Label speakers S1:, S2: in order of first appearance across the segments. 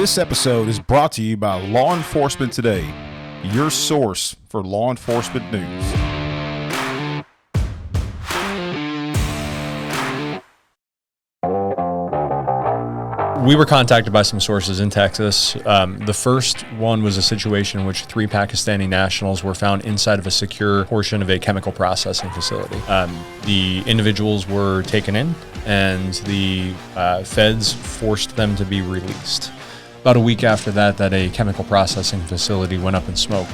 S1: This episode is brought to you by Law Enforcement Today, your source for law enforcement news.
S2: We were contacted by some sources in Texas. The first one was a situation in which 3 Pakistani nationals were found inside of a secure portion of a chemical processing facility. The individuals were taken in, and the feds forced them to be released. About a week after that, a chemical processing facility went up in smoke.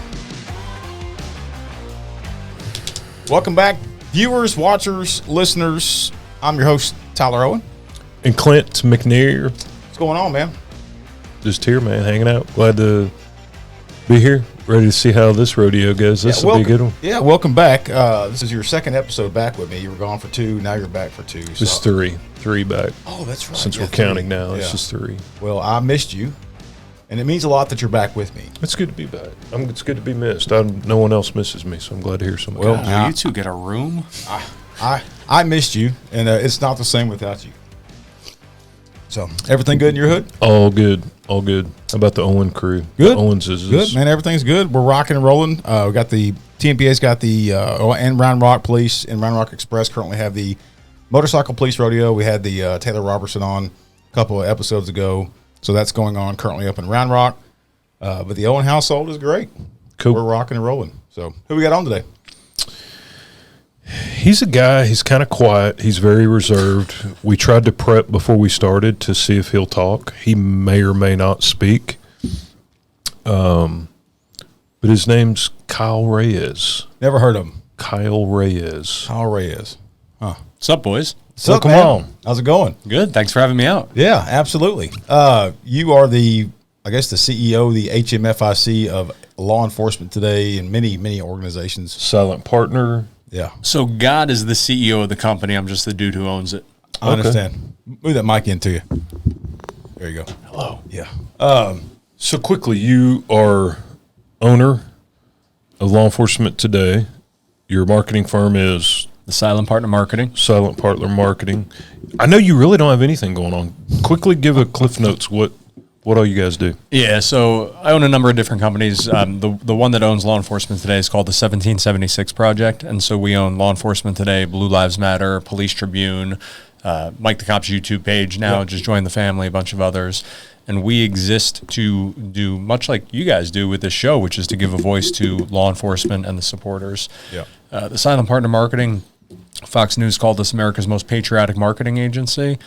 S1: Welcome back, viewers, watchers, listeners. I'm your host, Tyler Owen.
S3: And Clint McNair.
S1: What's going on, man?
S3: Just here, man, hanging out. Glad to be here. Ready to see how this rodeo goes. This will be a good one.
S1: Yeah, welcome back. This is your second episode back with me. You were gone for 2. Now you're back for 2.
S3: This is 3. 3 back.
S1: Oh, that's right.
S3: Since we're counting now, it's just 3.
S1: Well, I missed you, and it means a lot that you're back with me.
S3: It's good to be back. It's good to be missed. No one else misses me, so I'm glad to hear somebody.
S1: Well,
S2: Will you two get a room?
S1: I missed you, and it's not the same without you. So, everything good in your hood?
S3: All good. All good. How about the Owen crew?
S1: Good.
S3: The Owens is
S1: good, man. Everything's good. We're rocking and rolling. We got the Tmpa's got the and Round Rock Police and Round Rock Express currently have the Motorcycle Police Rodeo. We had the Taylor Robertson on a couple of episodes ago, so that's going on currently up in Round Rock. But the Owen household is great.
S3: Cool.
S1: We're rocking and rolling. So, who we got on today?
S3: He's a guy, he's kind of quiet. He's very reserved. We tried to prep before we started to see if he'll talk. He may or may not speak. But his name's Kyle Reyes.
S1: Never heard of him.
S3: Kyle Reyes.
S1: Kyle Reyes. Huh.
S2: What's up, boys?
S1: What's up,
S3: Welcome
S1: man?
S3: on.
S1: How's it going?
S2: Good. Thanks for having me out.
S1: Yeah, absolutely. You are the CEO, the HMFIC of Law Enforcement Today and many, many organizations.
S3: Silent partner.
S1: Yeah.
S2: So God is the CEO of the company. I'm just the dude who owns it.
S1: I understand. Move that mic into you. There you go.
S2: Hello.
S1: Yeah.
S3: So quickly, you are owner of Law Enforcement Today. Your marketing firm is
S2: The Silent Partner Marketing.
S3: Silent Partner Marketing. I know you really don't have anything going on. Quickly give a Cliff Notes what all you guys do.
S2: Yeah, so I own a number of different companies. The one that owns Law Enforcement Today is called the 1776 Project, and so we own Law Enforcement Today, Blue Lives Matter, Police Tribune, Mike the Cop's YouTube page now, Just joined the family, a bunch of others. And we exist to do much like you guys do with this show, which is to give a voice to law enforcement and the supporters.
S1: Yeah.
S2: The Silent Partner Marketing, Fox News called us America's most patriotic marketing agency,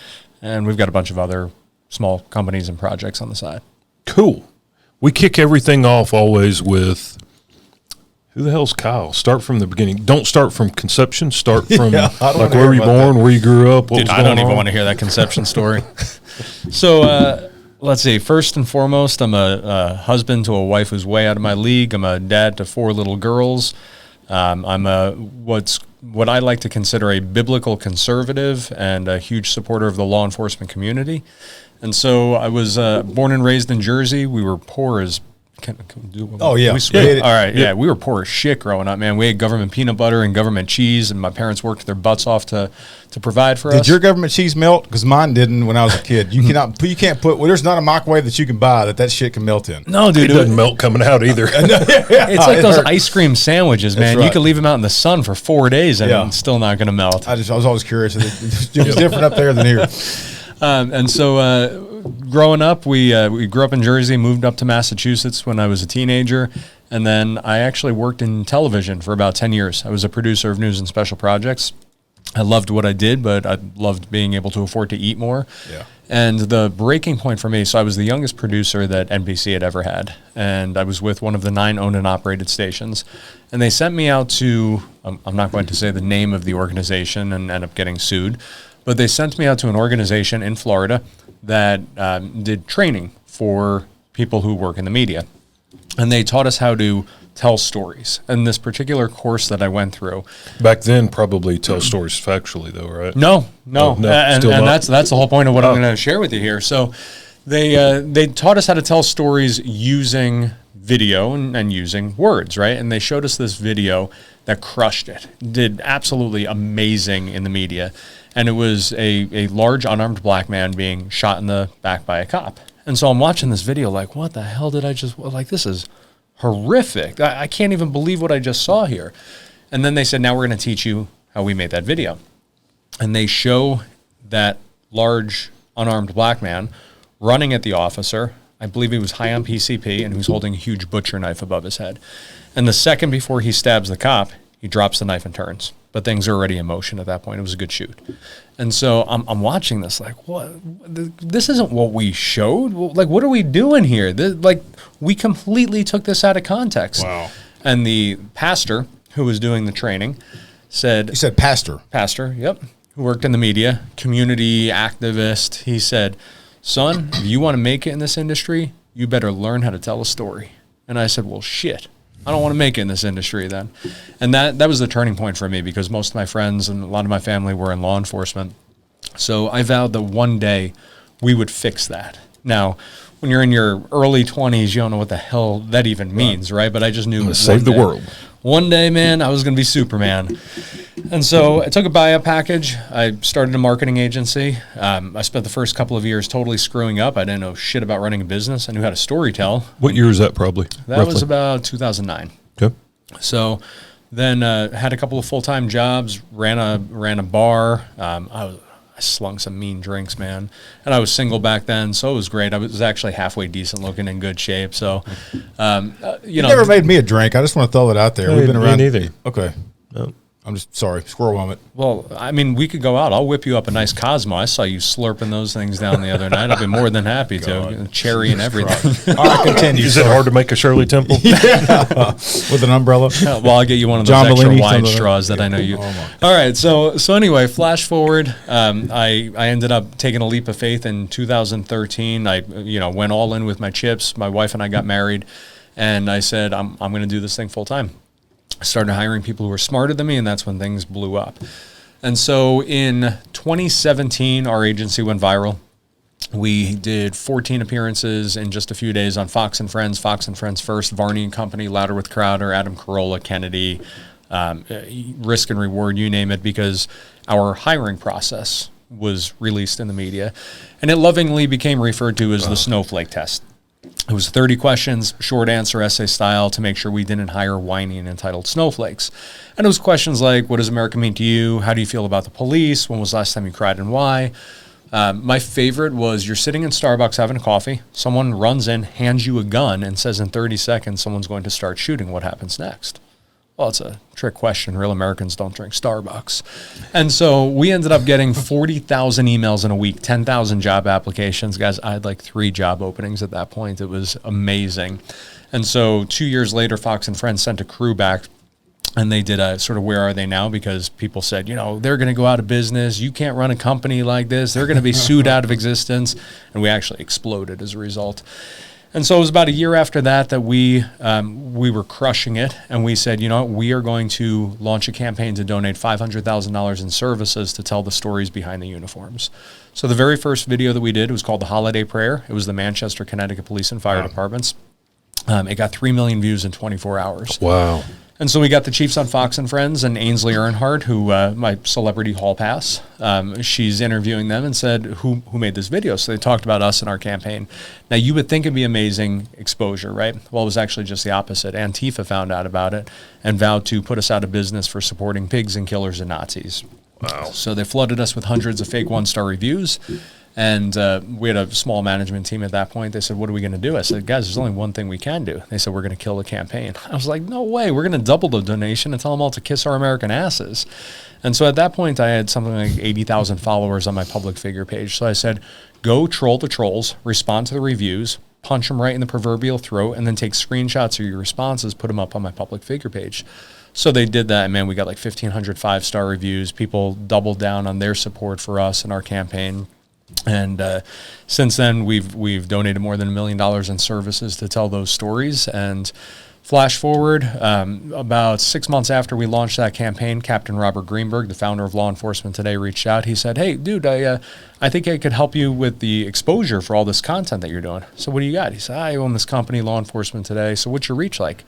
S2: and we've got a bunch of other small companies and projects on the side.
S3: Cool. We kick everything off always with, who the hell's Kyle? Start from the beginning. Don't start from conception. Start from like where were you born, where you grew up, what
S2: Dude,
S3: was
S2: I
S3: going
S2: don't even
S3: on?
S2: want to hear that conception story. So let's see. First and foremost, I'm a husband to a wife who's way out of my league. I'm a dad to 4 little girls. I'm what I like to consider a biblical conservative and a huge supporter of the law enforcement community. And so I was born and raised in Jersey. We were poor as can we do?
S1: Oh, yeah.
S2: We swear?
S1: Yeah.
S2: All right. Yeah. We were poor as shit growing up, man. We had government peanut butter and government cheese, and my parents worked their butts off to provide for us.
S1: Did your government cheese melt? Because mine didn't when I was a kid. You can't put. Well, there's not a microwave that you can buy that shit can melt in.
S2: No, dude.
S3: It doesn't melt coming out either.
S2: It's like those ice cream sandwiches, man.
S1: right.
S2: You could leave them out in the sun for 4 days and it's still not going to melt.
S1: I was always curious. It was different up there than here.
S2: And so growing up, we grew up in Jersey, moved up to Massachusetts when I was a teenager, and then I actually worked in television for about 10 years. I was a producer of news and special projects. I loved what I did, but I loved being able to afford to eat more. Yeah. And the breaking point for me, so I was the youngest producer that NBC had ever had, and I was with one of the 9 owned and operated stations. And they sent me out to, I'm not going to say the name of the organization and end up getting sued, but they sent me out to an organization in Florida that did training for people who work in the media. And they taught us how to tell stories. And this particular course that I went through.
S3: Back then, probably tell stories factually, though, right?
S2: No. And
S3: still not?
S2: that's the whole point of what I'm going to share with you here. So they taught us how to tell stories using video and using words, right? And they showed us this video that crushed it, did absolutely amazing in the media. And it was a large unarmed black man being shot in the back by a cop. And so I'm watching this video like, what the hell did I just, like, this is horrific. I can't even believe what I just saw here. And then they said, now we're going to teach you how we made that video. And they show that large unarmed black man running at the officer. I believe he was high on PCP, and he was holding a huge butcher knife above his head. And the second before he stabs the cop, he drops the knife and turns. But things are already in motion at that point. It was a good shoot. And so I'm watching this like, what? This isn't what we showed. Like, what are we doing here? Like, we completely took this out of context.
S1: Wow.
S2: And the pastor who was doing the training said...
S1: You said pastor.
S2: Pastor, yep. Who worked in the media, community activist. He said, son, if you want to make it in this industry, you better learn how to tell a story. And I said, well, shit. I don't want to make it in this industry then. And that was the turning point for me, because most of my friends and a lot of my family were in law enforcement. So I vowed that one day we would fix that. Now, when you're in your early 20s, you don't know what the hell that even means, right? But I just knew
S3: save the world.
S2: One day, man, I was going to be Superman. And so I took a buyout package. I started a marketing agency. I spent the first couple of years totally screwing up. I didn't know shit about running a business. I knew how to storytell.
S3: What year is that probably?
S2: That
S3: roughly?
S2: was about 2009.
S3: Okay.
S2: So then had a couple of full-time jobs, ran a bar. I slung some mean drinks, man. And I was single back then, so it was great. I was actually halfway decent looking, in good shape. So, you
S1: never made me a drink. I just want to throw that out there.
S3: No,
S1: We've been
S3: me
S1: around.
S3: neither.
S1: Okay.
S3: No.
S1: I'm just sorry. Squirrel vomit.
S2: Well, I mean, we could go out. I'll whip you up a nice Cosmo. I saw you slurping those things down the other night. I'll be more than happy to. Cherry and everything.
S1: All right, continue.
S3: Is it hard to make a Shirley Temple?
S1: With an umbrella?
S2: Well, I'll get you one of those
S1: John
S2: extra
S1: Bellini,
S2: wide
S1: something
S2: straws that I know you.
S1: Oh,
S2: All right, so anyway, flash forward. I ended up taking a leap of faith in 2013. I went all in with my chips. My wife and I got married, and I said I'm going to do this thing full time. I started hiring people who were smarter than me, and that's when things blew up. And so in 2017, our agency went viral. We did 14 appearances in just a few days on Fox and Friends First, Varney and Company, Louder with Crowder, Adam Carolla, Kennedy, Risk and Reward, you name it, because our hiring process was released in the media. And it lovingly became referred to as the snowflake test. It was 30 questions, short answer essay style, to make sure we didn't hire whiny and entitled snowflakes. And it was questions like, what does America mean to you? How do you feel about the police? When was the last time you cried and why? My favorite was, you're sitting in Starbucks having a coffee. Someone runs in, hands you a gun, and says in 30 seconds someone's going to start shooting. What happens next? Well, it's a trick question. Real Americans don't drink Starbucks. And so we ended up getting 40,000 emails in a week, 10,000 job applications. Guys, I had like 3 job openings at that point. It was amazing. And so 2 years later, Fox and Friends sent a crew back, and they did a sort of where are they now, because people said, they're going to go out of business. You can't run a company like this. They're going to be sued out of existence. And we actually exploded as a result. And so it was about a year after that we were crushing it, and we said, we are going to launch a campaign to donate $500,000 in services to tell the stories behind the uniforms. So the very first video that we did was called The Holiday Prayer. It was the Manchester, Connecticut Police and Fire Departments. It got 3 million views in 24 hours.
S3: Wow.
S2: And so we got the Chiefs on Fox and Friends, and Ainsley Earnhardt, who my celebrity hall pass, she's interviewing them and said, who made this video? So they talked about us and our campaign. Now, you would think it'd be amazing exposure, right? Well, it was actually just the opposite. Antifa found out about it and vowed to put us out of business for supporting pigs and killers and Nazis.
S3: Wow.
S2: So they flooded us with hundreds of fake 1-star reviews. And we had a small management team at that point. They said, what are we going to do? I said, guys, there's only one thing we can do. They said, we're going to kill the campaign. I was like, no way. We're going to double the donation and tell them all to kiss our American asses. And so at that point, I had something like 80,000 followers on my public figure page. So I said, go troll the trolls, respond to the reviews, punch them right in the proverbial throat, and then take screenshots of your responses, put them up on my public figure page. So they did that, and man, we got like 1,500 5-star reviews. People doubled down on their support for us and our campaign. And since then, we've donated more than $1 million in services to tell those stories. And flash forward, about 6 months after we launched that campaign, Captain Robert Greenberg, the founder of Law Enforcement Today, reached out. He said, hey, dude, I think I could help you with the exposure for all this content that you're doing. So what do you got? He said, I own this company, Law Enforcement Today. So what's your reach like?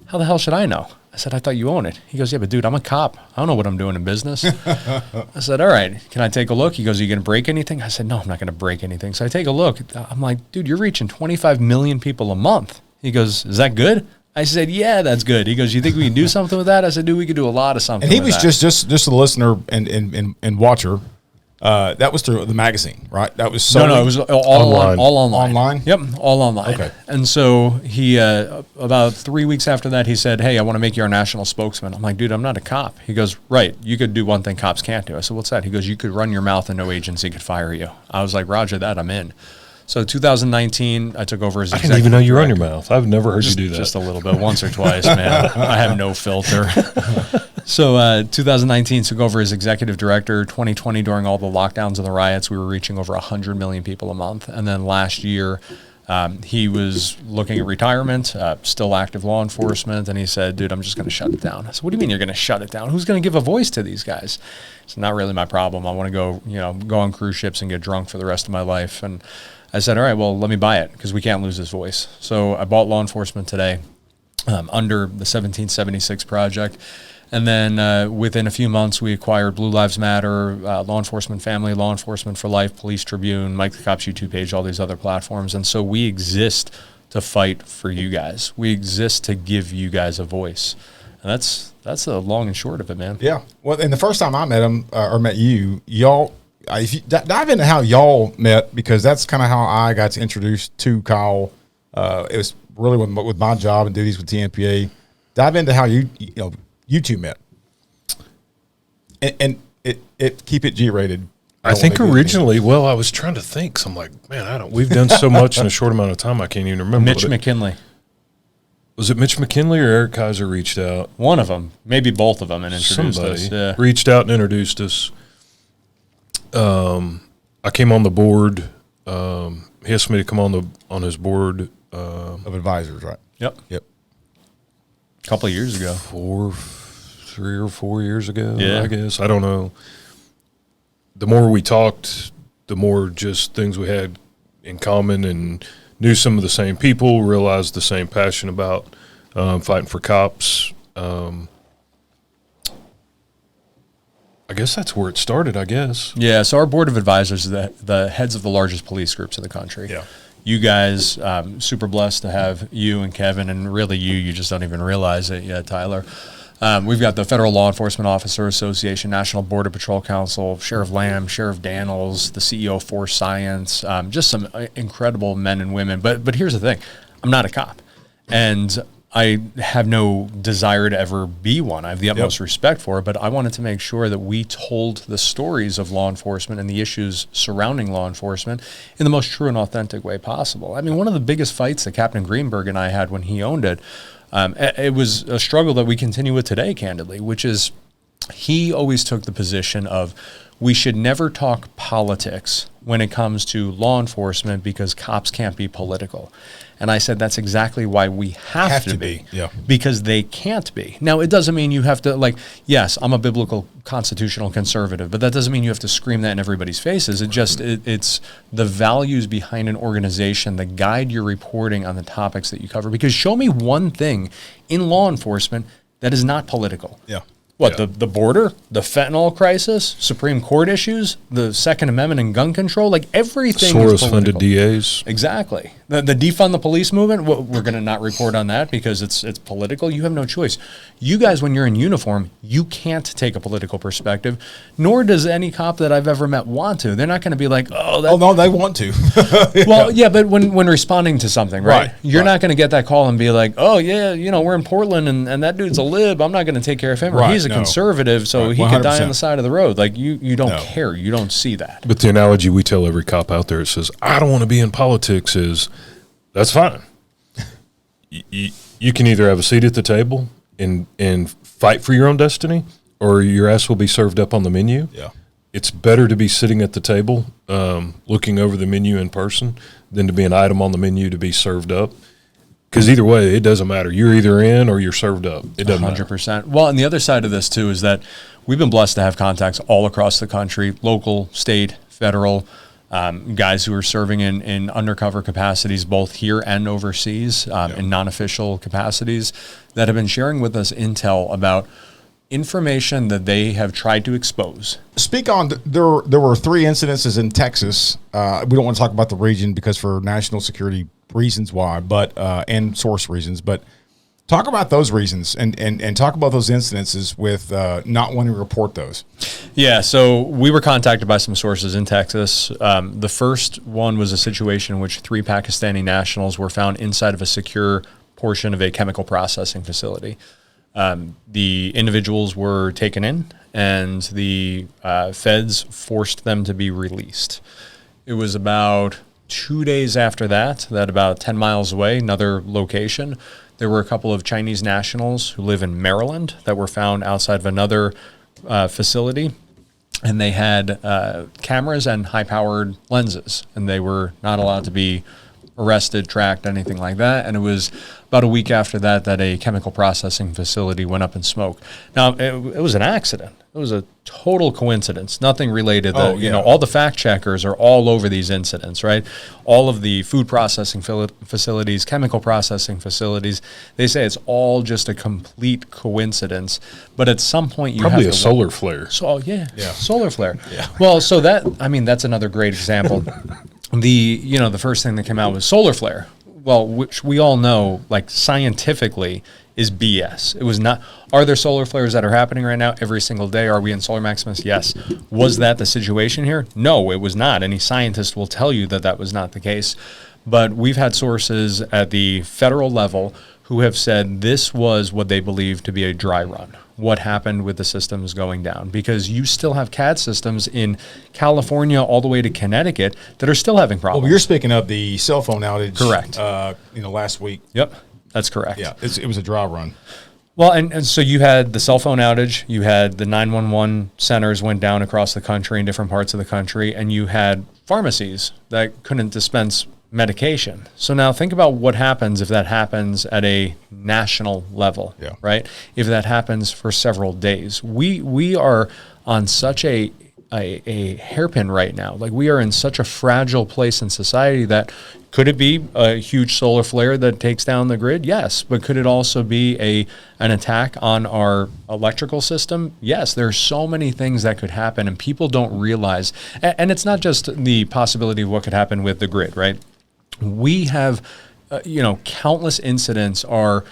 S2: How the hell should I know? I said, I thought you own it. He goes, yeah, but dude, I'm a cop. I don't know what I'm doing in business. I said, all right, can I take a look? He goes, are you going to break anything? I said, no, I'm not going to break anything. So I take a look. I'm like, dude, you're reaching 25 million people a month. He goes, is that good? I said, yeah, that's good. He goes, you think we can do something with that? I said, dude, we could do a lot of something
S1: And he
S2: with
S1: was
S2: that.
S1: just a listener and watcher. That was through the magazine, right? That was
S2: No, it was all
S3: Online.
S2: all online.
S1: Online?
S2: Yep, all online.
S1: Okay.
S2: And so he, about 3 weeks after that, he said, hey, I want to make you our national spokesman. I'm like, dude, I'm not a cop. He goes, right, you could do one thing cops can't do. I said, what's that? He goes, you could run your mouth and no agency could fire you. I was like, roger that, I'm in. So 2019, I took over as
S3: I didn't even know you run your mouth. I've never heard you do that.
S2: Just a little bit, once or twice, man. I have no filter. So 2019 took over as executive director. 2020, during all the lockdowns and the riots, we were reaching over 100 million people a month. And then last year, he was looking at retirement, still active law enforcement, and he said, dude, I'm just going to shut it down. I said, what do you mean you're going to shut it down? Who's going to give a voice to these guys? It's not really my problem. I want to go on cruise ships and get drunk for the rest of my life. And I said, all right, well, let me buy it because we can't lose this voice. So I bought Law Enforcement Today under the 1776 Project. And then within a few months, we acquired Blue Lives Matter, Law Enforcement Family, Law Enforcement for Life, Police Tribune, Mike the Cop's YouTube page, all these other platforms. And so we exist to fight for you guys. We exist to give you guys a voice. And that's the long and short of it, man.
S1: Yeah. Well, and the first time I met him or met you, y'all, if you dive into how y'all met, because that's kind of how I got introduced to Kyle. It was really with my job and duties with Tmpa. Dive into how you two met, and it keep it G-rated.
S3: I think originally, well, I was trying to think. So I'm like, man, we've done so much in a short amount of time. I can't even remember.
S2: Mitch McKinley.
S3: Was it Mitch McKinley or Eric Kaiser reached out?
S2: One of them, maybe both of them, and introduced us. Yeah.
S3: Reached out and introduced us. I came on the board. He asked me to come on his board
S1: of advisors, right?
S2: Yep.
S1: Yep.
S2: A couple of years ago.
S3: 3 or 4 years ago,
S2: Yeah.
S3: I guess. I don't know. The more we talked, the more just things we had in common and knew some of the same people, realized the same passion about fighting for cops. I guess that's where it started, I guess.
S2: Yeah, so our board of advisors is the heads of the largest police groups in the country.
S1: Yeah.
S2: You guys, super blessed to have you and Kevin, and really you just don't even realize it yet, Tyler. We've got the Federal Law Enforcement Officer Association, National Border Patrol Council, Sheriff Lamb, Sheriff Daniels, the CEO of Force Science, just some incredible men and women. But here's the thing. I'm not a cop, and I have no desire to ever be one. I have the utmost respect for it, but I wanted to make sure that we told the stories of law enforcement and the issues surrounding law enforcement in the most true and authentic way possible. I mean, one of the biggest fights that Captain Greenberg and I had when he owned it, it was a struggle that we continue with today, candidly, which is he always took the position of we should never talk politics when it comes to law enforcement because cops can't be political. And I said, that's exactly why we have to be.
S1: Yeah.
S2: Because they can't be. Now, it doesn't mean you have to, yes, I'm a biblical constitutional conservative, but that doesn't mean you have to scream that in everybody's faces. It's the values behind an organization that guide your reporting on the topics that you cover. Because show me one thing in law enforcement that is not political.
S1: Yeah.
S2: What, the border, the fentanyl crisis, Supreme Court issues, the Second Amendment and gun control, everything is
S3: Soros-funded
S2: political.
S3: DAs.
S2: Exactly. The defund the police movement, we're going to not report on that because it's political. You have no choice. You guys, when you're in uniform, you can't take a political perspective, nor does any cop that I've ever met want to. They're not going to be like,
S1: oh, no, they want to.
S2: Well, yeah, but when responding to something, right? You're not going to get that call and be like, oh, yeah, we're in Portland and that dude's a lib. I'm not going to take care of him. Or he's a conservative, so he could die on the side of the road. You don't care. You don't see that.
S3: But the analogy we tell every cop out there that says, I don't want to be in politics is, that's fine. You can either have a seat at the table and fight for your own destiny, or your ass will be served up on the menu.
S1: Yeah.
S3: It's better to be sitting at the table looking over the menu in person than to be an item on the menu to be served up. Because either way, it doesn't matter. You're either in or you're served up. It doesn't
S2: 100%.
S3: matter.
S2: Well, and the other side of this, too, is that we've been blessed to have contacts all across the country, local, state, federal. guys who are serving in undercover capacities, both here and overseas, in non-official capacities, that have been sharing with us intel about information that they have tried to expose.
S1: Speak on, there were 3 incidences in Texas. We don't want to talk about the region because for national security reasons why, but and source reasons, but talk about those reasons and talk about those incidences with not wanting to report those.
S2: Yeah, so we were contacted by some sources in Texas. The first one was a situation in which 3 Pakistani nationals were found inside of a secure portion of a chemical processing facility. The individuals were taken in, and the feds forced them to be released. It was about 2 days after that about 10 miles away, another location, there were a couple of Chinese nationals who live in Maryland that were found outside of another facility, and they had cameras and high-powered lenses, and they were not allowed to be arrested, tracked, anything like that. And it was about a week after that a chemical processing facility went up in smoke. Now, it was an accident. It was a total coincidence, nothing related. You know, all the fact checkers are all over these incidents, right? All of the food processing facilities, chemical processing facilities, they say it's all just a complete coincidence. But at some point, you
S3: probably
S2: have
S3: a solar flare.
S2: So solar flare. Yeah. Well, so that's another great example. The first thing that came out was solar flare. Well, which we all know, like scientifically, is BS. It was not. Are there solar flares that are happening right now every single day? Are we in solar maximus? Yes. Was that the situation here? No, it was not. Any scientist will tell you that was not the case. But we've had sources at the federal level who have said this was what they believe to be a dry run. What happened with the systems going down, because you still have CAD systems in California all the way to Connecticut that are still having problems.
S1: Well, you're speaking of the cell phone outage.
S2: Correct.
S1: Last week.
S2: Yep, that's correct.
S1: Yeah, it was a dry run.
S2: Well, and so you had the cell phone outage, you had the 911 centers went down across the country in different parts of the country, and you had pharmacies that couldn't dispense medication. So now think about what happens if that happens at a national level, right? If that happens for several days. We are on such a hairpin right now. Like, we are in such a fragile place in society that could it be a huge solar flare that takes down the grid? Yes. But could it also be an attack on our electrical system? Yes. There are so many things that could happen, and people don't realize. And it's not just the possibility of what could happen with the grid, right? We have, countless incidents are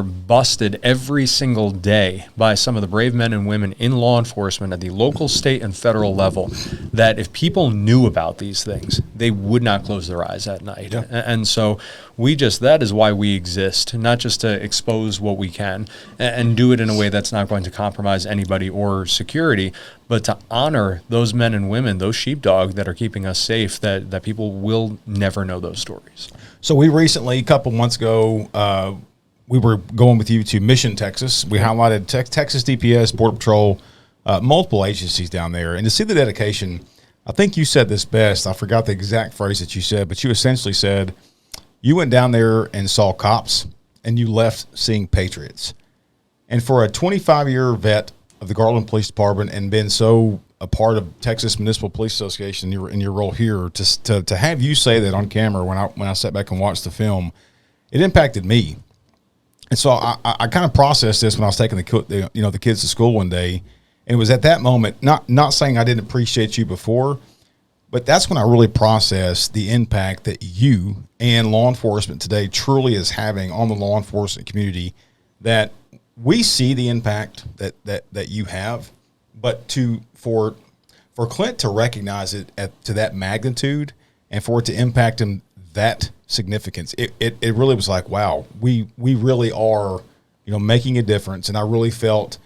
S2: busted every single day by some of the brave men and women in law enforcement at the local, state, and federal level, that if people knew about these things, they would not close their eyes at night. Yeah. And so that is why we exist, not just to expose what we can and do it in a way that's not going to compromise anybody or security, but to honor those men and women, those sheepdog that are keeping us safe, that people will never know those stories.
S1: So we recently, a couple months ago, we were going with you to Mission, Texas. We highlighted Texas DPS, Border Patrol, multiple agencies down there. And to see the dedication, I think you said this best. I forgot the exact phrase that you said, but you essentially said you went down there and saw cops, and you left seeing patriots. And for a 25-year vet of the Garland Police Department and been so a part of Texas Municipal Police Association in your role here, to have you say that on camera when I sat back and watched the film, it impacted me. And so I kind of processed this when I was taking the kids to school one day, and it was at that moment, not saying I didn't appreciate you before, but that's when I really processed the impact that you and law enforcement today truly is having on the law enforcement community. That we see the impact that you have, but for Clint to recognize it to that magnitude and for it to impact him that significance, it really was like, wow, we really are, making a difference. And I really felt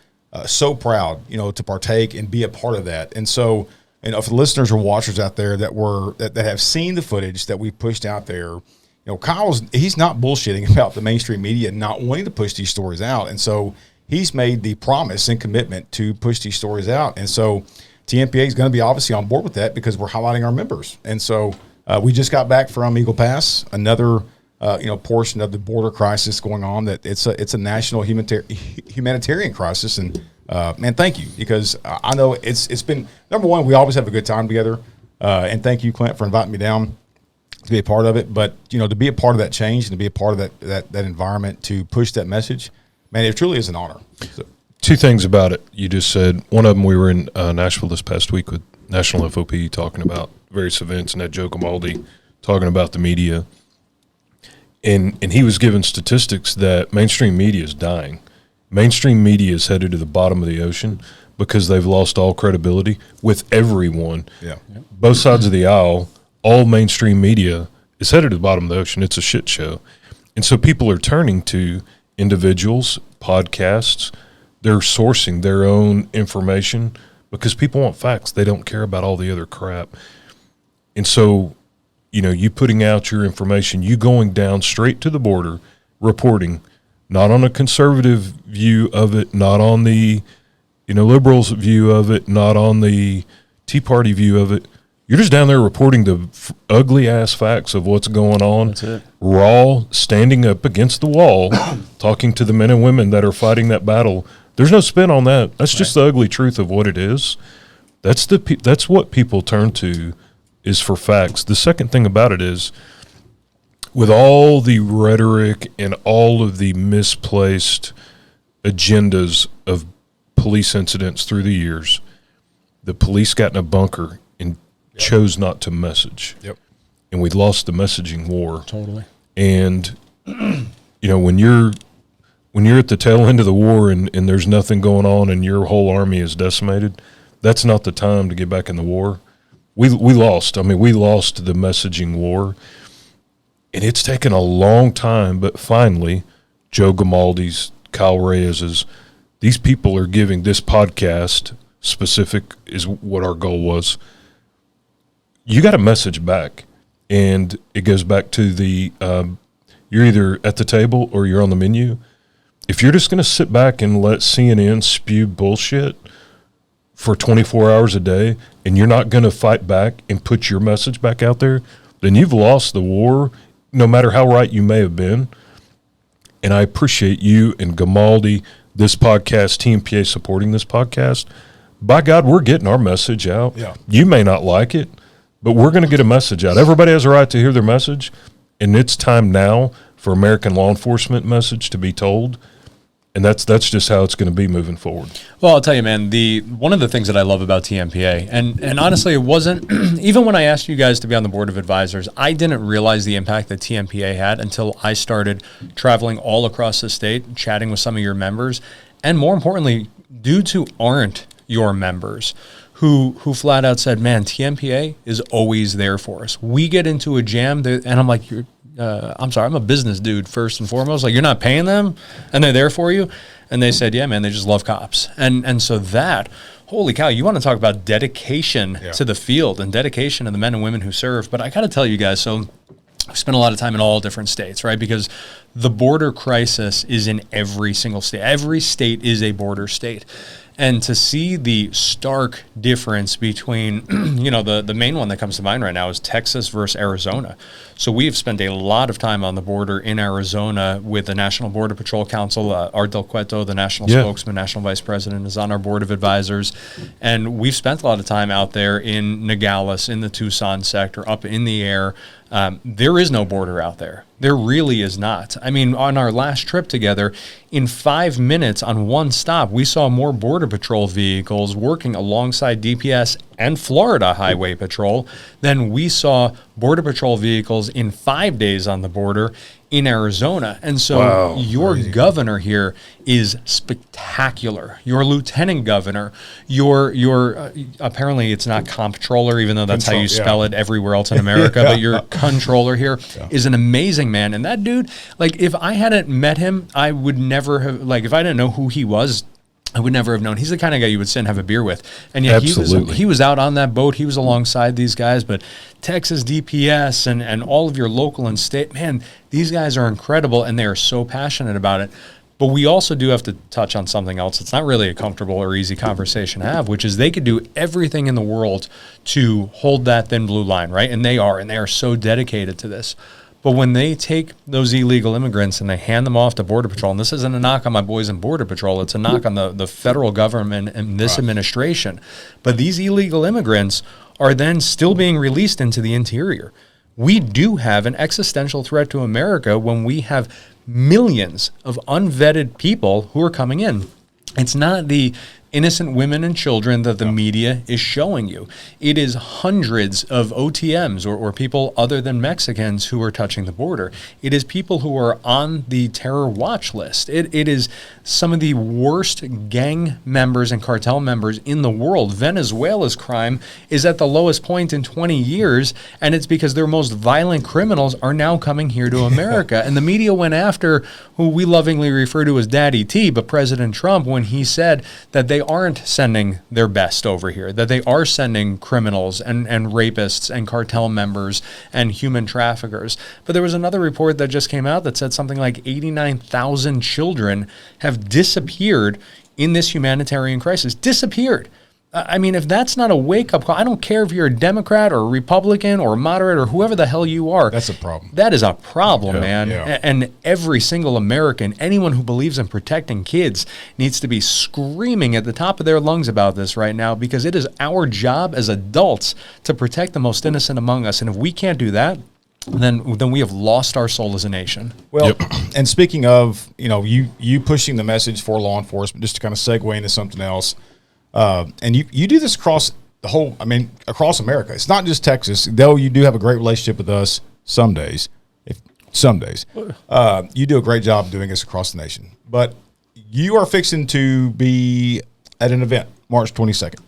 S1: so proud, to partake and be a part of that. And so, for the listeners or watchers out there that have seen the footage that we pushed out there, he's not bullshitting about the mainstream media not wanting to push these stories out. And so he's made the promise and commitment to push these stories out. And so Tmpa is going to be obviously on board with that because we're highlighting our members. And so we just got back from Eagle Pass, another portion of the border crisis going on. That it's a national humanitarian crisis, and man, thank you, because I know it's been, number one, we always have a good time together. And thank you, Clint, for inviting me down to be a part of it. But, to be a part of that change and to be a part of that environment to push that message, man, it truly is an honor. So.
S3: Two things about it. You just said one of them. We were in Nashville this past week with National FOP talking about various events, and had Joe Gamaldi talking about the media, and he was giving statistics that mainstream media is dying. Mainstream media is headed to the bottom of the ocean because they've lost all credibility with everyone.
S1: Yeah.
S3: Both sides of the aisle, all mainstream media is headed to the bottom of the ocean. It's a shit show, and so people are turning to individuals, podcasts. They're sourcing their own information because people want facts. They don't care about all the other crap. And so, you putting out your information, you going down straight to the border, reporting, not on a conservative view of it, not on the, liberals' view of it, not on the Tea Party view of it. You're just down there reporting the ugly-ass facts of what's going on.
S2: That's it.
S3: Raw, standing up against the wall, talking to the men and women that are fighting that battle. There's no spin on that. That's just the ugly truth of what it is. That's what people turn to, is for facts. The second thing about it is, with all the rhetoric and all of the misplaced agendas of police incidents through the years, the police got in a bunker and chose not to message.
S1: Yep.
S3: And we lost the messaging war.
S2: Totally.
S3: And, when you're at the tail end of the war and there's nothing going on and your whole army is decimated, that's not the time to get back in the war. We lost. We lost the messaging war. And it's taken a long time, but finally, Joe Gamaldi's, Kyle Reyes's, these people are giving this podcast, specific is what our goal was. You got a message back. And it goes back to the, you're either at the table or you're on the menu. If you're just going to sit back and let CNN spew bullshit for 24 hours a day and you're not going to fight back and put your message back out there, then you've lost the war, no matter how right you may have been. And I appreciate you and Gamaldi, this podcast, Tmpa supporting this podcast. By God, we're getting our message out.
S1: Yeah.
S3: You may not like it, but we're going to get a message out. Everybody has a right to hear their message, and it's time now for American law enforcement message to be told. And that's just how it's going to be moving forward.
S2: Well, I'll tell you, man, one of the things that I love about Tmpa, and honestly, it wasn't, even when I asked you guys to be on the board of advisors, I didn't realize the impact that Tmpa had until I started traveling all across the state, chatting with some of your members, and more importantly, dudes who aren't your members, who flat out said, man, Tmpa is always there for us. We get into a jam, and I'm like, I'm sorry, I'm a business dude first and foremost. Like, you're not paying them and they're there for you. And they said, yeah, man, they just love cops. And so that, holy cow, you want to talk about dedication to the field and dedication to the men and women who serve. But I got to tell you guys, so I spent a lot of time in all different states, right? Because the border crisis is in every single state. Every state is a border state. And to see the stark difference between, the main one that comes to mind right now is Texas versus Arizona. So we've spent a lot of time on the border in Arizona with the National Border Patrol Council. Art Del Cueto, the national spokesman, national vice president, is on our board of advisors. And we've spent a lot of time out there in Nogales, in the Tucson sector, up in the air. There is no border out there. There really is not. I mean, on our last trip together, in 5 minutes on one stop, we saw more Border Patrol vehicles working alongside DPS and Florida Highway Patrol than we saw Border Patrol vehicles in 5 days on the border in Arizona. And so your governor here is spectacular. Your lieutenant governor, your apparently it's not comptroller, even though that's how you spell it everywhere else in America, but your controller here is an amazing man. And that dude, like, if I hadn't met him, I would never have, like, if I didn't know who he was, I would never have known. He's the kind of guy you would sit and have a beer with. And yet he was out on that boat. He was alongside these guys. But Texas DPS and all of your local and state, man, these guys are incredible, and they are so passionate about it. But we also do have to touch on something else. It's not really a comfortable or easy conversation to have, which is they could do everything in the world to hold that thin blue line, right? And they are so dedicated to this. But when they take those illegal immigrants and they hand them off to Border Patrol, and this isn't a knock on my boys in Border Patrol, it's a knock on the federal government and this administration. But these illegal immigrants are then still being released into the interior. We do have an existential threat to America when we have millions of unvetted people who are coming in. It's not the innocent women and children that the media is showing you. It is hundreds of OTMs or people other than Mexicans who are touching the border. It is people who are on the terror watch list. It is some of the worst gang members and cartel members in the world. Venezuela's crime is at the lowest point in 20 years, and it's because their most violent criminals are now coming here to America. And the media went after who we lovingly refer to as Daddy T, but President Trump, when he said that they aren't sending their best over here, that they are sending criminals and rapists and cartel members and human traffickers. But there was another report that just came out that said something like 89,000 children have disappeared in this humanitarian crisis. Disappeared. I mean, if that's not a wake-up call, I don't care if you're a Democrat or a Republican or a moderate or whoever the hell you are.
S1: That's a problem.
S2: That is a problem, man.
S1: Yeah.
S2: And every single American, anyone who believes in protecting kids, needs to be screaming at the top of their lungs about this right now, because it is our job as adults to protect the most innocent among us. And if we can't do that, then we have lost our soul as a nation.
S1: Well, and speaking of, you pushing the message for law enforcement, just to kind of segue into something else, and you do this across across America. It's not just Texas, though you do have a great relationship with us some days. You do a great job doing this across the nation. But you are fixing to be at an event, March 22nd.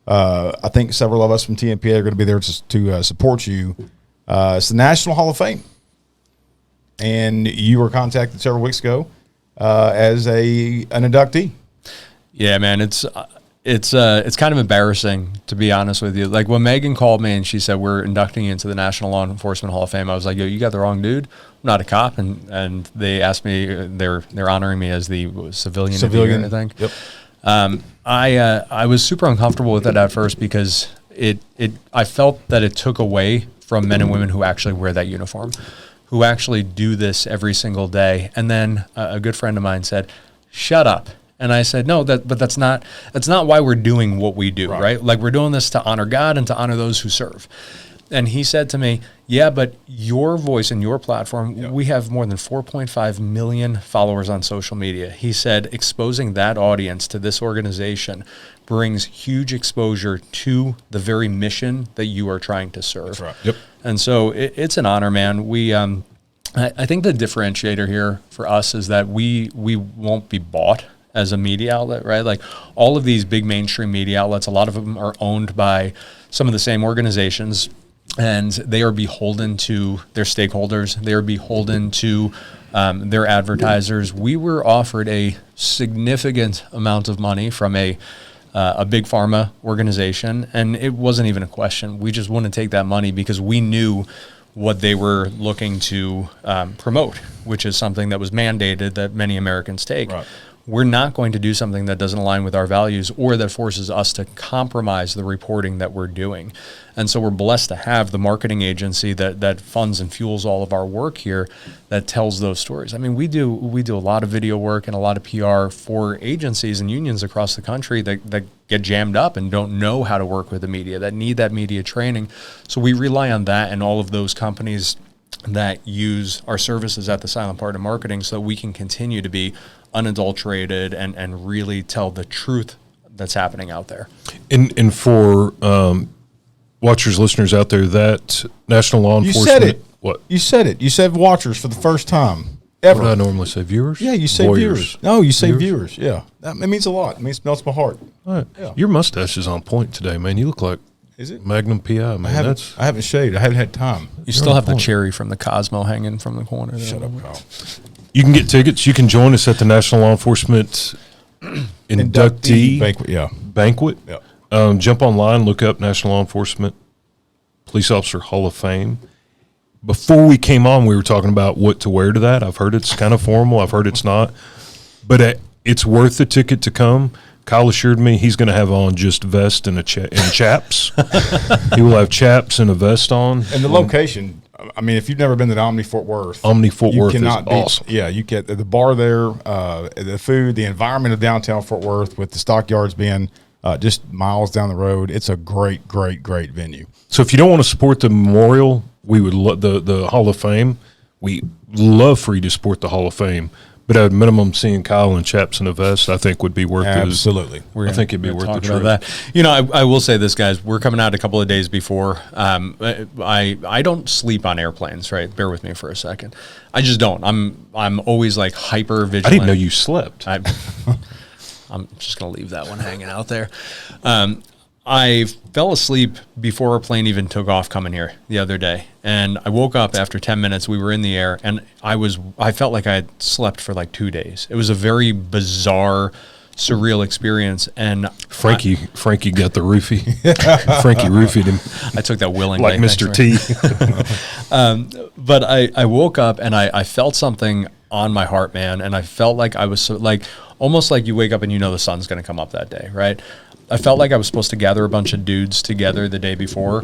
S1: I think several of us from Tmpa are going to be there to support you. It's the National Hall of Fame. And you were contacted several weeks ago as an inductee.
S2: Yeah, man, it's kind of embarrassing, to be honest with you. Like when Megan called me and she said, we're inducting you into the National Law Enforcement Hall of Fame, I was like, yo, you got the wrong dude. I'm not a cop. And they asked me, they're honoring me as the civilian, I think.
S1: Yep.
S2: I was super uncomfortable with it at first because I felt that it took away from men and women who actually wear that uniform, who actually do this every single day. And then a good friend of mine said, shut up. And I said, no, but that's not why we're doing what we do, right? Like we're doing this to honor God and to honor those who serve. And he said to me, yeah, but your voice and your platform, we have more than 4.5 million followers on social media. He said, exposing that audience to this organization brings huge exposure to the very mission that you are trying to serve.
S1: That's right. Yep.
S2: And so it's an honor, man. I think the differentiator here for us is that we won't be bought as a media outlet, right? Like all of these big mainstream media outlets, a lot of them are owned by some of the same organizations, and they are beholden to their stakeholders. They are beholden to their advertisers. We were offered a significant amount of money from a big pharma organization, and it wasn't even a question. We just wanted to take that money because we knew what they were looking to promote, which is something that was mandated that many Americans take.
S1: Right.
S2: We're not going to do something that doesn't align with our values or that forces us to compromise the reporting that we're doing. And so we're blessed to have the marketing agency that funds and fuels all of our work here that tells those stories. I mean, we do a lot of video work and a lot of PR for agencies and unions across the country that get jammed up and don't know how to work with the media, that need that media training. So we rely on that and all of those companies that use our services at the Silent Partner Marketing so that we can continue to be unadulterated and really tell the truth that's happening out there.
S3: And for watchers, listeners out there, that National Law Enforcement...
S1: You said it.
S3: What?
S1: You said it. You said watchers for the first time ever.
S3: What do I normally say? Viewers?
S1: Yeah, you say
S3: Warriors.
S1: viewers. No, you say viewers. Yeah. It means a lot. It melts my heart.
S3: Right.
S1: Yeah.
S3: Your mustache is on point today, man. You look like
S1: Is it?
S3: Magnum PI, man.
S1: I haven't shaved. I haven't had time.
S2: You still have the cherry from the Cosmo hanging from the corner there.
S1: Shut up, Kyle.
S3: You can get tickets. You can join us at the National Law Enforcement Inductee Banquet.
S1: Yeah.
S3: Jump online, look up National Law Enforcement Police Officer Hall of Fame. Before we came on, we were talking about what to wear to that. I've heard it's kind of formal. I've heard it's not. But it's worth the ticket to come. Kyle assured me he's going to have on just vest and chaps. He will have chaps and a vest on.
S1: And the location, I mean, if you've never been to the Omni Fort Worth,
S3: is awesome.
S1: Yeah, you get the bar there, the food, the environment of downtown Fort Worth with the stockyards being just miles down the road. It's a great venue.
S3: So if you don't want to support the memorial, we would the Hall of Fame. We love for you to support the Hall of Fame, but at a minimum, seeing Kyle and Chaps in a vest, I think would be worth it.
S1: Absolutely.
S3: I think it'd be worth the trip.
S2: That. You know, I will say this, guys. We're coming out a couple of days before. I don't sleep on airplanes, right? Bear with me for a second. I just don't. I'm always like hyper vigilant.
S3: I didn't know you slept.
S2: I'm just gonna leave that one hanging out there. I fell asleep before a plane even took off coming here the other day. And I woke up after 10 minutes. We were in the air, and I felt like I had slept for like 2 days. It was a very bizarre, surreal experience. And
S3: Frankie got the roofie. Frankie roofied him.
S2: I took that willingly.
S3: Like Mr. T.
S2: But I woke up, and I felt something on my heart, man. And I felt like I was so, like, almost like you wake up and you know the sun's going to come up that day, right? I felt like I was supposed to gather a bunch of dudes together the day before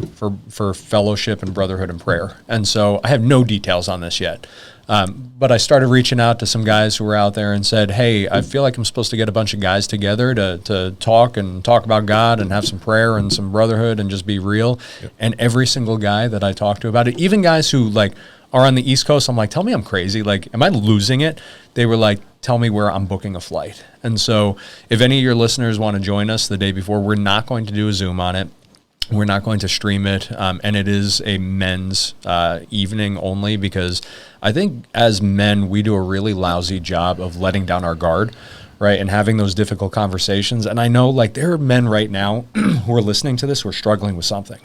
S2: for fellowship and brotherhood and prayer. And so I have no details on this yet. But I started reaching out to some guys who were out there and said, hey, I feel like I'm supposed to get a bunch of guys together to talk about God and have some prayer and some brotherhood and just be real. Yep. And every single guy that I talked to about it, even guys who like are on the East Coast, I'm like, tell me I'm crazy. Like, am I losing it? They were like, tell me where I'm booking a flight. And so if any of your listeners want to join us the day before, we're not going to do a Zoom on it. We're not going to stream it. And it is a men's evening only, because I think as men, we do a really lousy job of letting down our guard, right? And having those difficult conversations. And I know like there are men right now who are listening to this who are struggling with something,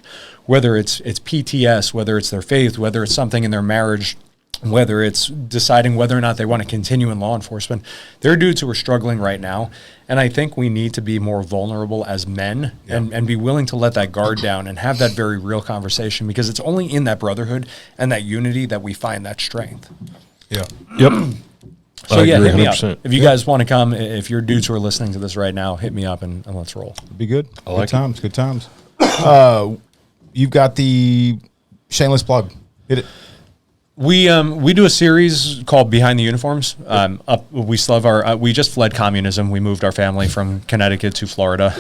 S2: whether it's PTS, whether it's their faith, whether it's something in their marriage, whether it's deciding whether or not they want to continue in law enforcement. There are dudes who are struggling right now. And I think we need to be more vulnerable as men and be willing to let that guard down and have that very real conversation, because it's only in that brotherhood and that unity that we find that strength.
S1: Yeah.
S3: Yep.
S2: So yeah, hit me
S3: 100%.
S2: up. If you guys want to come, if you're dudes who are listening to this right now, hit me up and let's roll.
S1: Be good.
S3: I like it.
S1: Good times. You've got the shameless plug. Hit it.
S2: We do a series called Behind the Uniforms. We still have we just fled communism. We moved our family from Connecticut to Florida,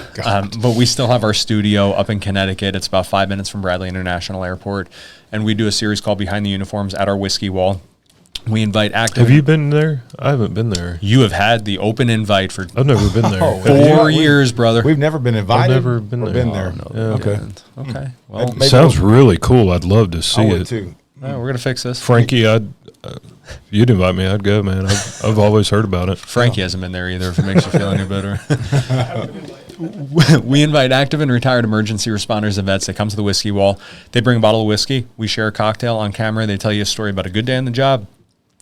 S2: but we still have our studio up in Connecticut. It's about 5 minutes from Bradley International Airport, and we do a series called Behind the Uniforms at our whiskey wall. We invite active.
S3: Have you been there? I haven't been there.
S2: You have had the open invite for
S3: I've never been there.
S2: 4 years, brother.
S1: We've never been invited.
S3: I've never been there.
S1: Been there.
S2: Oh,
S3: Yeah.
S2: okay. Okay. Well,
S1: Maybe
S3: Sounds really cool. I'd love to see
S1: I would
S3: it.
S1: too.
S2: we're gonna fix this.
S3: Frankie, if you'd invite me, I'd go, man. I've always heard about it.
S2: Frankie hasn't been there either, if it makes you feel any better. We invite active and retired emergency responders and vets. They come to the whiskey wall. They bring a bottle of whiskey. We share a cocktail on camera. They tell you a story about a good day on the job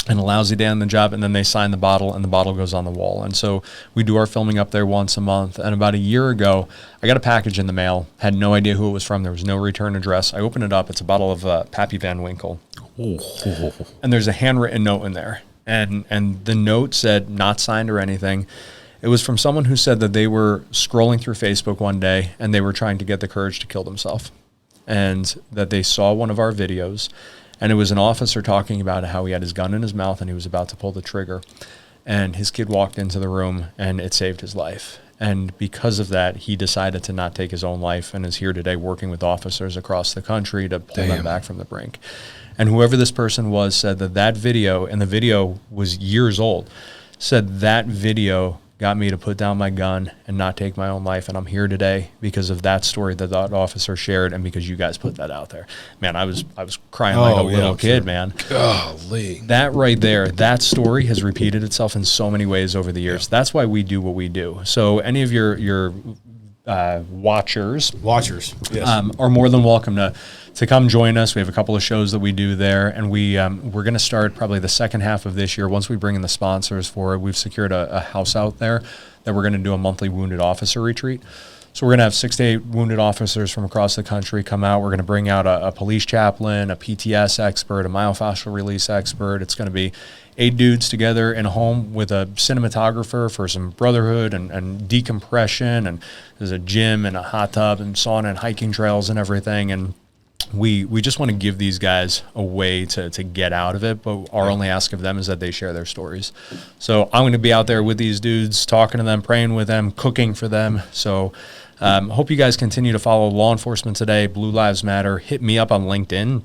S2: and a lousy day on the job, and then they sign the bottle, and the bottle goes on the wall. And so we do our filming up there once a month. And about a year ago, I got a package in the mail, had no idea who it was from. There was no return address. I open it up. It's a bottle of Pappy Van Winkle. And there's a handwritten note in there. And the note said, not signed or anything. It was from someone who said that they were scrolling through Facebook one day, and they were trying to get the courage to kill themselves. And that they saw one of our videos, and it was an officer talking about how he had his gun in his mouth and he was about to pull the trigger. And his kid walked into the room and it saved his life. And because of that, he decided to not take his own life and is here today working with officers across the country to pull them back from the brink. And whoever this person was said that video, and the video was years old, said that video got me to put down my gun and not take my own life. And I'm here today because of that story that officer shared, and because you guys put that out there. Man, I was crying like a little kid, man.
S3: Golly.
S2: That right there, that story has repeated itself in so many ways over the years. Yeah. That's why we do what we do. So any of your watchers,
S1: yes,
S2: are more than welcome to come join us. We have a couple of shows that we do there, and we're going to start probably the second half of this year. Once we bring in the sponsors for it, we've secured a house out there that we're going to do a monthly wounded officer retreat. So we're going to have 6 to 8 wounded officers from across the country come out. We're going to bring out a police chaplain, a PTS expert, a myofascial release expert. It's going to be 8 dudes together in a home with a cinematographer for some brotherhood and decompression. And there's a gym and a hot tub and sauna and hiking trails and everything. And we just want to give these guys a way to get out of it, but our only ask of them is that they share their stories. So I'm going to be out there with these dudes, talking to them, praying with them, cooking for them. So hope you guys continue to follow Law Enforcement Today, Blue Lives Matter. Hit me up on LinkedIn.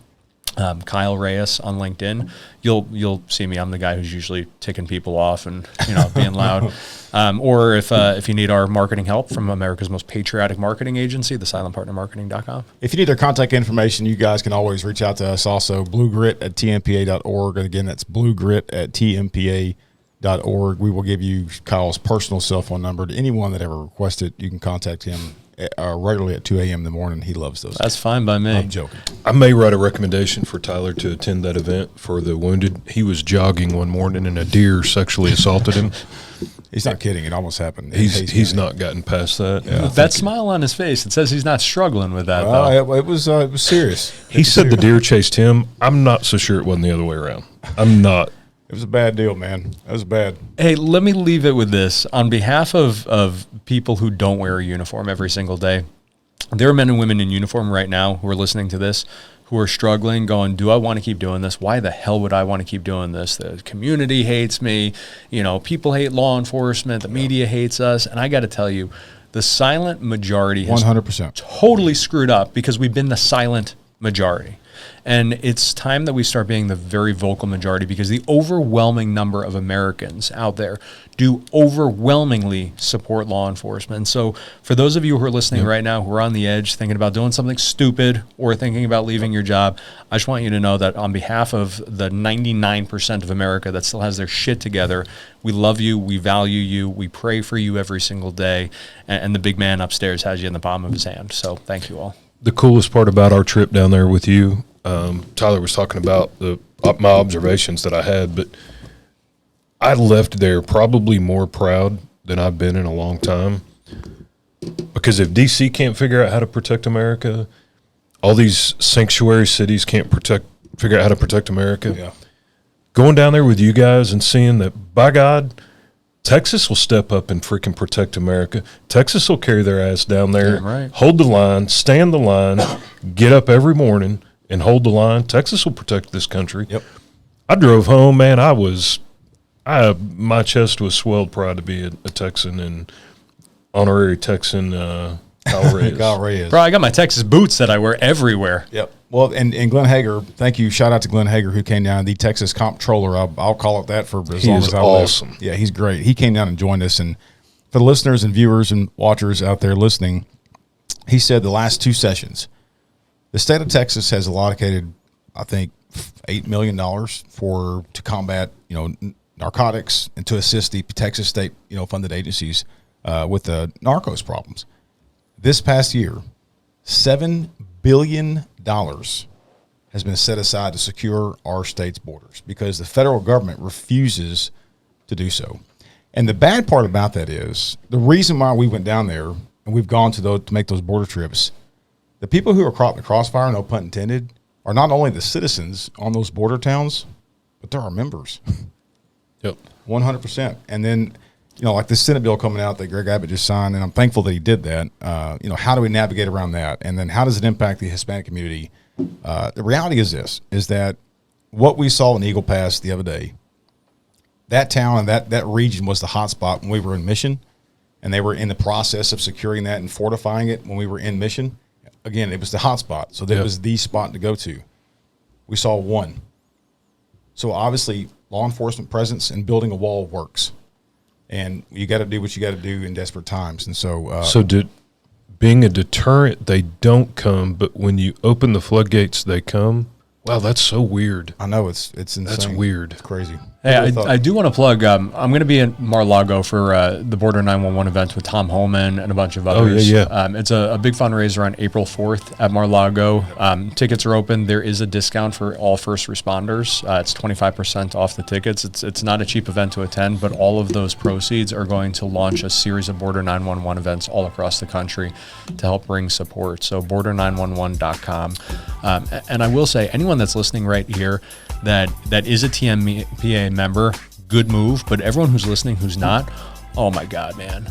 S2: Kyle Reyes on LinkedIn. You'll see me. I'm the guy who's usually ticking people off and being loud. Or if you need our marketing help from America's most patriotic marketing agency, thesilentpartnermarketing.com.
S1: If you need their contact information, you guys can always reach out to us. Also, bluegrit@tmpa.org. And again, that's bluegrit@tmpa.org. We will give you Kyle's personal cell phone number to anyone that ever requested. You can contact him regularly at 2 a.m. in the morning. He loves those.
S2: That's fine by me.
S1: I'm joking.
S3: I may write a recommendation for Tyler to attend that event for the wounded. He was jogging one morning and a deer sexually assaulted him.
S1: He's not kidding. It almost happened.
S3: He's not gotten past that.
S2: Yeah. That smile on his face, it says he's not struggling with that, though.
S1: It was serious.
S3: He said the deer chased him. I'm not so sure it wasn't the other way around. I'm not.
S1: It was a bad deal, man. That was bad.
S2: Hey, let me leave it with this. On behalf of people who don't wear a uniform every single day, there are men and women in uniform right now who are listening to this, who are struggling, going, do I want to keep doing this? Why the hell would I want to keep doing this? The community hates me. People hate law enforcement. The media hates us. And I got to tell you, the silent majority has
S1: 100%
S2: totally screwed up because we've been the silent majority. And it's time that we start being the very vocal majority, because the overwhelming number of Americans out there do overwhelmingly support law enforcement. And so for those of you who are listening right now, who are on the edge, thinking about doing something stupid or thinking about leaving your job, I just want you to know that on behalf of the 99% of America that still has their shit together, we love you, we value you, we pray for you every single day, and the big man upstairs has you in the palm of his hand. So thank you all.
S3: The coolest part about our trip down there with you, Tyler was talking about my observations that I had, but I left there probably more proud than I've been in a long time, because if DC can't figure out how to protect America, all these sanctuary cities can't figure out how to protect America.
S1: Yeah.
S3: Going down there with you guys and seeing that, by God, Texas will step up and freaking protect America. Texas will carry their ass down there,
S2: right.
S3: Hold the line, stand the line, get up every morning and hold the line. Texas will protect this country.
S1: Yep.
S3: I drove home, man. My chest was swelled proud to be a Texan and honorary Texan Kyle Reyes.
S1: Kyle Reyes.
S2: Bro, I got my Texas boots that I wear everywhere.
S1: Yep. Well, and Glenn Hager, thank you. Shout out to Glenn Hager, who came down, the Texas comptroller. I'll call it that for as long as I live.
S3: Awesome.
S1: Yeah, he's great. He came down and joined us. And for the listeners and viewers and watchers out there listening, he said the last two sessions, the state of Texas has allocated, I think, $8 million to combat, narcotics and to assist the Texas state, funded agencies with the narcos problems. This past year, $7 billion has been set aside to secure our state's borders because the federal government refuses to do so. And the bad part about that is the reason why we went down there and we've gone to make those border trips, the people who are caught in the crossfire, no pun intended, are not only the citizens on those border towns, but they're our members.
S3: Yep.
S1: 100%. And then, like the Senate bill coming out that Greg Abbott just signed, and I'm thankful that he did that. How do we navigate around that? And then how does it impact the Hispanic community? The reality is this, is that what we saw in Eagle Pass the other day, that town and that region was the hot spot when we were in mission, and they were in the process of securing that and fortifying it when we were in mission. Again, it was the hot spot, so that was the spot to go to. We saw one. So obviously, law enforcement presence and building a wall works, and you got to do what you got to do in desperate times. And so,
S3: being a deterrent, they don't come, but when you open the floodgates, they come. Wow, that's so weird.
S1: I know it's insane.
S3: That's weird.
S1: It's crazy.
S2: Hey, I do want to plug. I'm going to be in Mar-a-Lago for the Border 911 event with Tom Holman and a bunch of others.
S3: Oh, yeah.
S2: It's a big fundraiser on April 4th at Mar-a-Lago. Tickets are open. There is a discount for all first responders. It's 25% off the tickets. It's not a cheap event to attend, but all of those proceeds are going to launch a series of Border 911 events all across the country to help bring support. So border911.com. And I will say, anyone that's listening right here that is a Tmpa member, good move. But everyone who's listening who's not, Oh my God, man!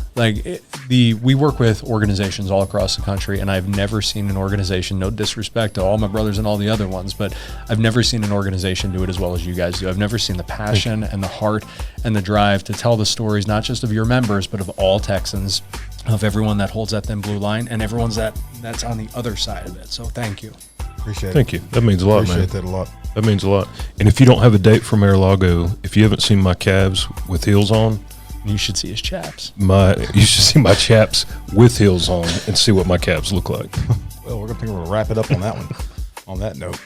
S2: We work with organizations all across the country, and I've never seen an organization. No disrespect to all my brothers and all the other ones, but I've never seen an organization do it as well as you guys do. I've never seen the passion and the heart and the drive to tell the stories, not just of your members, but of all Texans, of everyone that holds that thin blue line, and everyone's that's on the other side of it. So thank you.
S1: Appreciate it.
S3: Thank you. That means a lot, man.
S1: Appreciate that a lot.
S3: That means a lot. And if you don't have a date for Mar-a-Lago, if you haven't seen my calves with heels on,
S2: You should see his chaps.
S3: you should see my chaps with heels on and see what my calves look like.
S1: Well, we're gonna wrap it up on that one. On that note,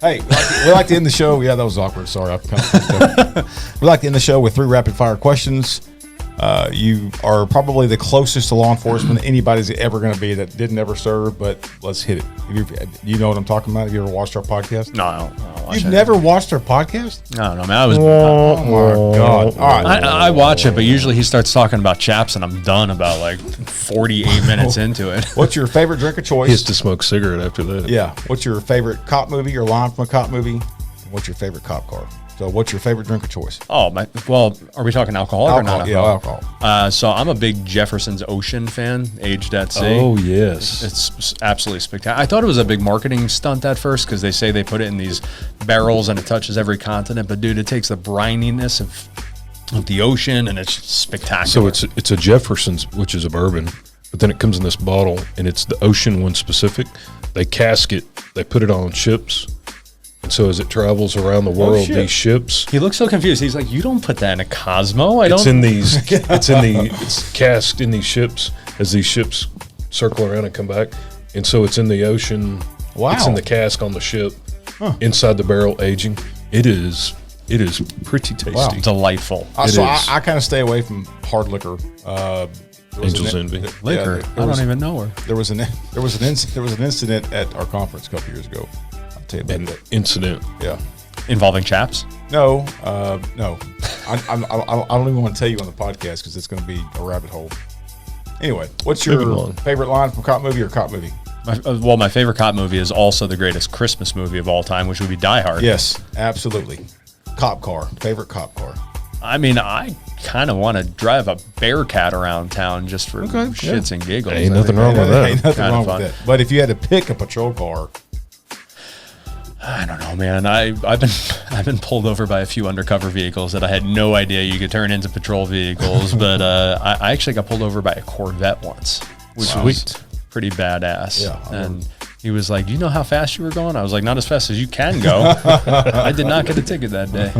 S1: hey, we like to end the show. Yeah, that was awkward. Sorry, we like to end the show with 3 rapid fire questions. You are probably the closest to law enforcement anybody's ever going to be that didn't ever serve, but let's hit it. You know what I'm talking about? Have you ever watched our podcast?
S2: No, I don't watch
S1: You've
S2: it.
S1: never watched our podcast?
S2: No, man. I was.
S1: Oh my God! All right,
S2: I watch it, but usually he starts talking about chaps, and I'm done about like 48 minutes into it.
S1: what's your favorite drink of
S3: He has
S1: choice?
S3: to smoke a cigarette after that.
S1: Yeah. What's your favorite cop movie or line from a cop movie? And what's your favorite cop car? So, what's your favorite drink of choice?
S2: Oh, well, are we talking alcohol or not?
S1: Yeah, alcohol.
S2: So I'm a big Jefferson's Ocean fan, aged at sea.
S3: Oh, yes.
S2: It's absolutely spectacular. I thought it was a big marketing stunt at first because they say they put it in these barrels and it touches every continent. But, dude, it takes the brininess of the ocean and it's spectacular.
S3: So it's a Jefferson's, which is a bourbon, but then it comes in this bottle, and it's the ocean one specific. They cask it. They put it on ships. And so as it travels around the world,
S1: shit.
S3: these ships,
S2: He looks so confused. He's like, "You don't put that in a Cosmo."
S3: it's casked in these ships as these ships circle around and come back. And so it's in the ocean.
S1: Wow.
S3: It's in the cask on the ship, inside the barrel aging. It is pretty tasty.
S1: Wow.
S2: Delightful.
S1: So
S3: is.
S1: I kind of stay away from hard liquor.
S3: Angel's Envy.
S2: Liquor. I don't even know her.
S1: There was an incident at our conference a couple years ago. I'll tell you about
S3: An
S1: that.
S3: incident.
S1: Yeah.
S2: Involving chaps?
S1: No. No. I don't even want to tell you on the podcast because it's going to be a rabbit hole. Anyway, what's your
S3: Moving on.
S1: favorite line from cop movie or cop movie?
S2: My favorite cop movie is also the greatest Christmas movie of all time, which would be Die Hard.
S1: Yes, absolutely. Cop car. Favorite cop car.
S2: I mean, I kind of want to drive a Bearcat around town just for shits and giggles.
S3: Ain't nothing wrong with that.
S1: Ain't nothing
S2: Kinda
S1: wrong
S2: fun.
S1: with that. But if you had to pick a patrol car,
S2: I don't know, man. I've been pulled over by a few undercover vehicles that I had no idea you could turn into patrol vehicles. But I actually got pulled over by a Corvette once, which was pretty badass.
S1: Yeah,
S2: and he was like, "Do you know how fast you were going?" I was like, "Not as fast as you can go." I did not get a ticket that day.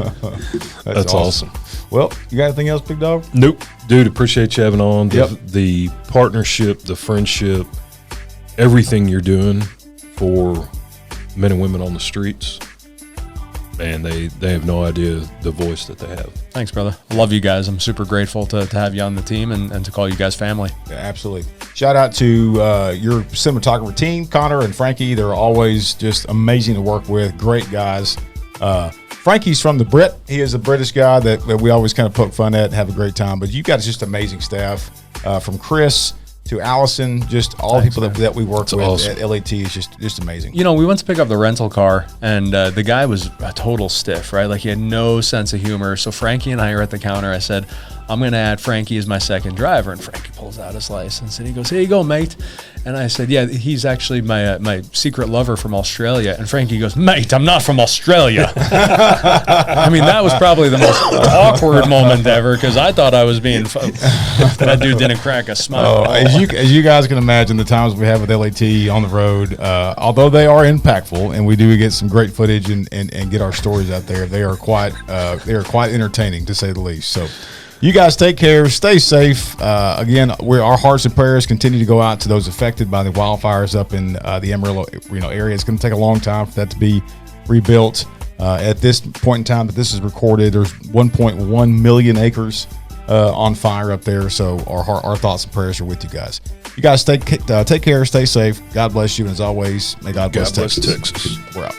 S3: That's awesome.
S1: Well, you got anything else, big dog?
S3: Nope. Dude, appreciate you having on.
S1: Yep.
S3: The partnership, the friendship, everything you're doing for men and women on the streets. Man, they have no idea the voice that they have.
S2: Thanks, brother. I love you guys. I'm super grateful to have you on the team and to call you guys family.
S1: Yeah, absolutely. Shout out to your cinematographer team, Connor and Frankie. They're always just amazing to work with. Great guys. Frankie's from the Brit. He is a British guy that we always kind of poke fun at and have a great time. But you guys just amazing staff. From Chris to Allison, just all people that we work with
S3: awesome.
S1: at LAT is just amazing.
S2: You know, we went to pick up the rental car, and the guy was a total stiff, right? Like, he had no sense of humor. So Frankie and I are at the counter. I said, "I'm going to add Frankie as my second driver." And Frankie pulls out his license, and he goes, "Here you go, mate." And I said, "Yeah, he's actually my secret lover from Australia." And Frankie goes, "Mate, I'm not from Australia." I mean, that was probably the most awkward moment ever, because I thought I was being that dude didn't crack a smile.
S1: As you guys can imagine, the times we have with LAT on the road, although they are impactful and we do get some great footage and get our stories out there, they are quite entertaining, to say the least. So you guys take care, stay safe. Again, our hearts and prayers continue to go out to those affected by the wildfires up in the Amarillo area. It's going to take a long time for that to be rebuilt. At this point in time that this is recorded, there's 1.1 million acres on fire up there. So our thoughts and prayers are with you guys. You guys take care, stay safe. God bless you, and as always, may God bless Texas.
S3: Texas.
S1: We're out.